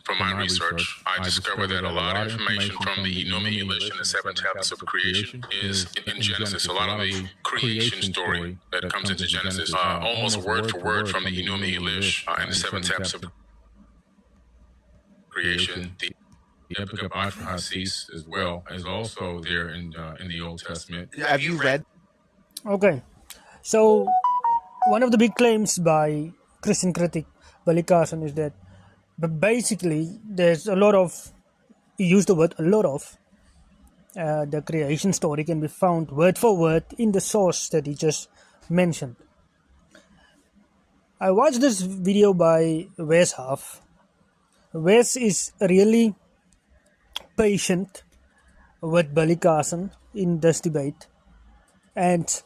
from my research, I discovered that a lot of information from the Enuma Elish and the seven tablets of creation is in Genesis. A lot of the creation story that comes into Genesis, almost word for word from the Enuma Elish and the seven tablets of creation. The Epic of Atrahasis as well is also there in the Old Testament. Have you read? Okay, so one of the big claims by Christian critic Carson is that, but basically there's a lot of, he used the word a lot of, the creation story can be found word for word in the source that he just mentioned. I watched this video by Wes Huff. Wes is really patient with Carson in this debate, and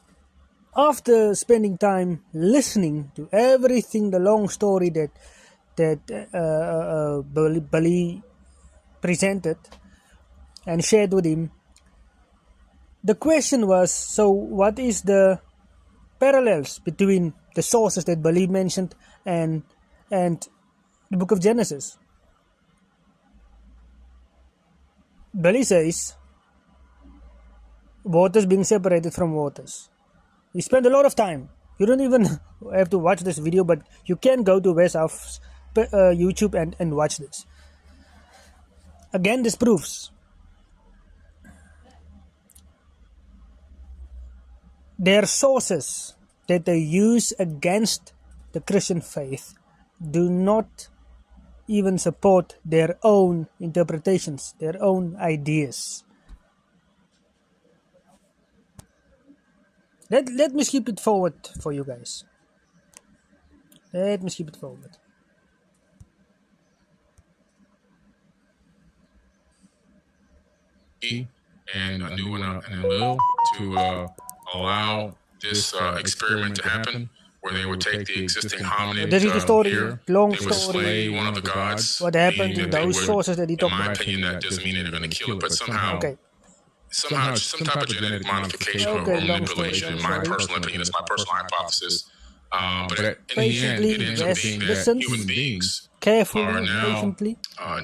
after spending time listening to everything, the long story that Billy presented and shared with him, the question was, so what is the parallels between the sources that Billy mentioned and the book of Genesis? Billy says waters being separated from waters. He spent a lot of time. You don't even have to watch this video, but you can go to Wes Huff's YouTube and watch this. Again, this proves their sources that they use against the Christian faith do not even support their own interpretations, their own ideas. Let me skip it forward for you guys. Let me skip it forward. And a new one and a little to allow this experiment to happen, where they would take the existing hominid. This is the story, here, long they would story. slay one of the gods. What happened in those would, sources that he talked about? in my opinion, that doesn't mean they're going to kill it, but somehow, some type of genetic modification or manipulation. In my personal opinion, it's my personal hypothesis. But in the end, it ends up being that human beings are now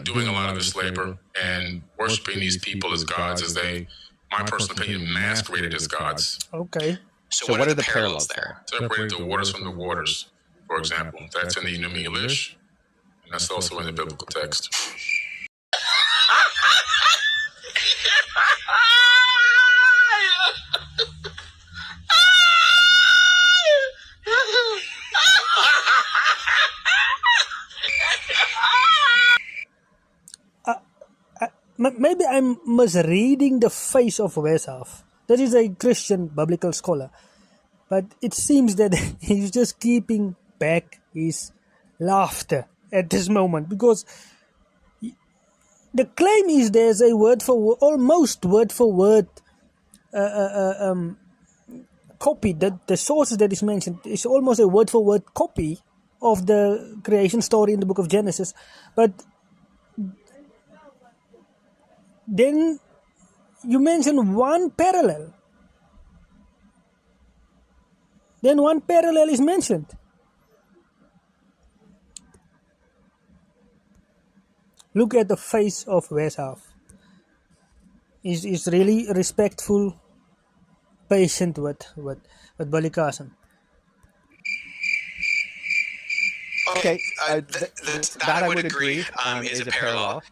doing a lot of this labor and worshiping these people as gods, as they, my personal opinion, masqueraded as gods. Okay. So what are the parallels there? Separate the waters from the waters, for example. That's in the Enuma Elish, and that's also in the biblical text. Maybe I'm misreading the face of Wes Huff. That is a Christian biblical scholar. But it seems that he's just keeping back his laughter at this moment, because the claim is there's a almost word for word copy. That the sources that is mentioned is almost a word for word copy of the creation story in the book of Genesis. But then you mention one parallel. Then one parallel is mentioned. Look at the face of Wes Huff. He's really respectful, patient with Carson. Okay, that I would agree is a parallel.